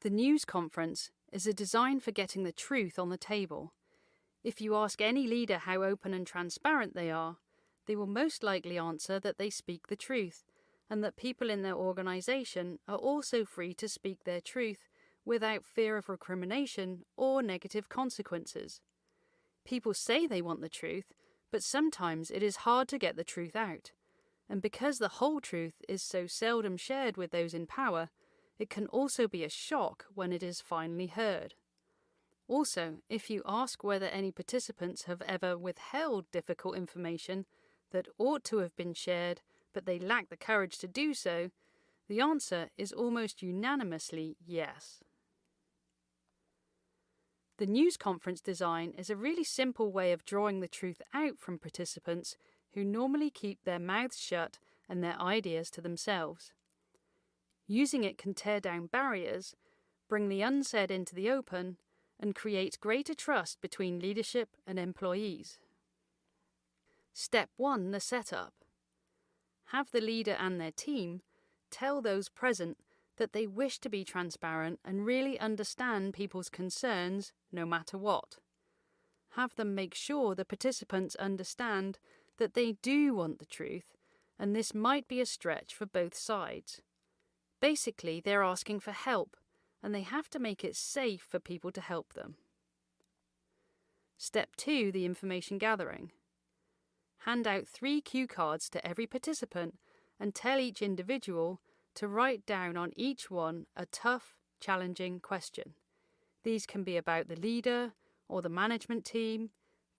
The news conference is a design for getting the truth on the table. If you ask any leader how open and transparent they are, they will most likely answer that they speak the truth, and that people in their organisation are also free to speak their truth without fear of recrimination or negative consequences. People say they want the truth, but sometimes it is hard to get the truth out. And because the whole truth is so seldom shared with those in power, it can also be a shock when it is finally heard. Also, if you ask whether any participants have ever withheld difficult information that ought to have been shared but they lack the courage to do so, the answer is almost unanimously yes. The news conference design is a really simple way of drawing the truth out from participants who normally keep their mouths shut and their ideas to themselves. Using it can tear down barriers, bring the unsaid into the open, and create greater trust between leadership and employees. Step 1, the setup. Have the leader and their team tell those present that they wish to be transparent and really understand people's concerns no matter what. Have them make sure the participants understand that they do want the truth, and this might be a stretch for both sides. Basically, they're asking for help, and they have to make it safe for people to help them. Step 2, the information gathering. Hand out 3 cue cards to every participant and tell each individual to write down on each one a tough, challenging question. These can be about the leader or the management team,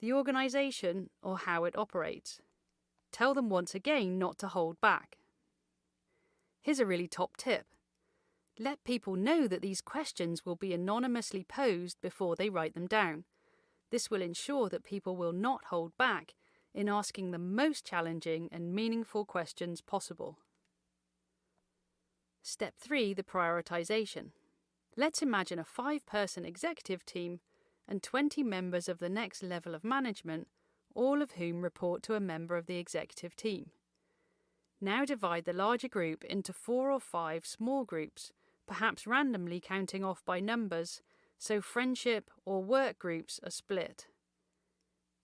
the organisation, or how it operates. Tell them once again not to hold back. Here's a really top tip. Let people know that these questions will be anonymously posed before they write them down. This will ensure that people will not hold back in asking the most challenging and meaningful questions possible. Step 3, the prioritization. Let's imagine a 5-person executive team and 20 members of the next level of management, all of whom report to a member of the executive team. Now divide the larger group into 4 or 5 small groups, perhaps randomly counting off by numbers, so friendship or work groups are split.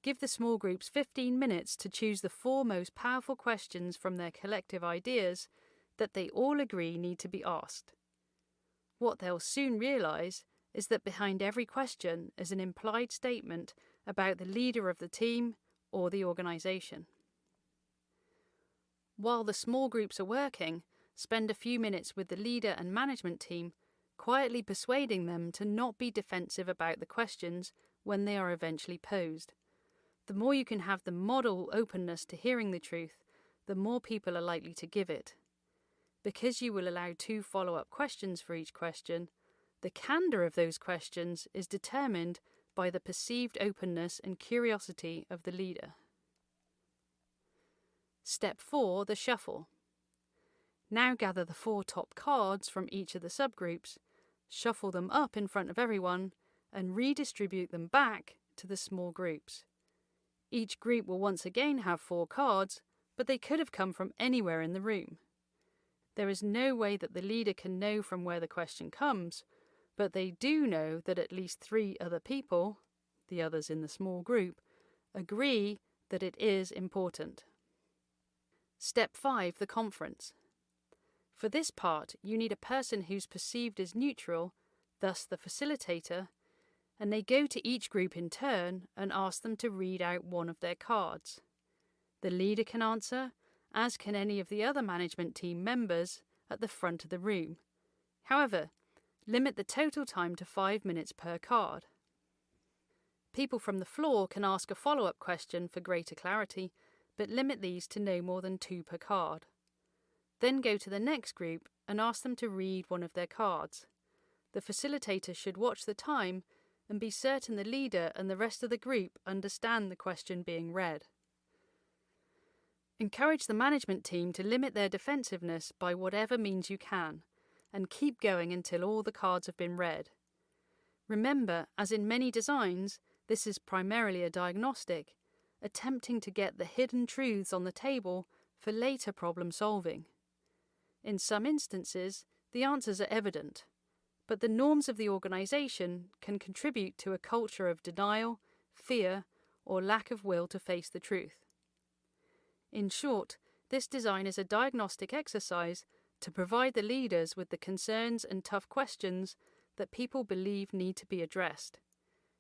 Give the small groups 15 minutes to choose the 4 most powerful questions from their collective ideas that they all agree need to be asked. What they'll soon realise is that behind every question is an implied statement about the leader of the team or the organisation. While the small groups are working, spend a few minutes with the leader and management team, quietly persuading them to not be defensive about the questions when they are eventually posed. The more you can have them model openness to hearing the truth, the more people are likely to give it. Because you will allow 2 follow-up questions for each question, the candour of those questions is determined by the perceived openness and curiosity of the leader. Step 4, the shuffle. Now gather the 4 top cards from each of the subgroups, shuffle them up in front of everyone, and redistribute them back to the small groups. Each group will once again have 4 cards, but they could have come from anywhere in the room. There is no way that the leader can know from where the question comes, but they do know that at least 3 other people, the others in the small group, agree that it is important. Step 5, the conference. For this part, you need a person who's perceived as neutral, thus the facilitator, and they go to each group in turn and ask them to read out one of their cards. The leader can answer, as can any of the other management team members at the front of the room. However, limit the total time to 5 minutes per card. People from the floor can ask a follow-up question for greater clarity, but limit these to no more than 2 per card. Then go to the next group and ask them to read one of their cards. The facilitator should watch the time and be certain the leader and the rest of the group understand the question being read. Encourage the management team to limit their defensiveness by whatever means you can, and keep going until all the cards have been read. Remember, as in many designs, this is primarily a diagnostic, attempting to get the hidden truths on the table for later problem solving. In some instances, the answers are evident, but the norms of the organisation can contribute to a culture of denial, fear, or lack of will to face the truth. In short, this design is a diagnostic exercise to provide the leaders with the concerns and tough questions that people believe need to be addressed.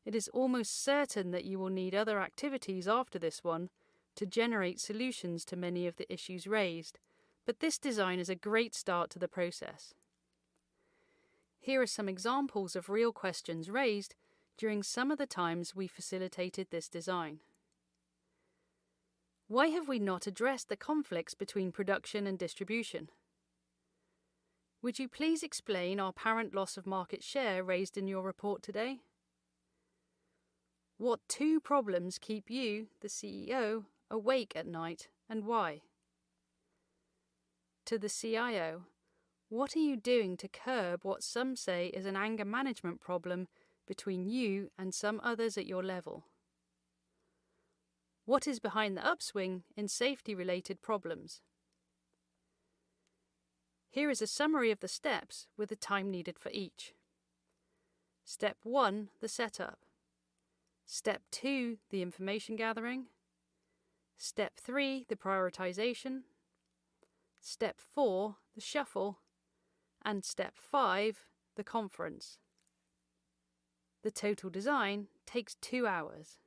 It is almost certain that you will need other activities after this one to generate solutions to many of the issues raised, but this design is a great start to the process. Here are some examples of real questions raised during some of the times we facilitated this design. Why have we not addressed the conflicts between production and distribution? Would you please explain our apparent loss of market share raised in your report today? What 2 problems keep you, the CEO, awake at night and why? To the CIO, what are you doing to curb what some say is an anger management problem between you and some others at your level? What is behind the upswing in safety-related problems? Here is a summary of the steps with the time needed for each. Step 1, the setup. Step 2, the information gathering. Step 3, the prioritization. Step 4, the shuffle. And Step 5, the conference. The total design takes 2 hours.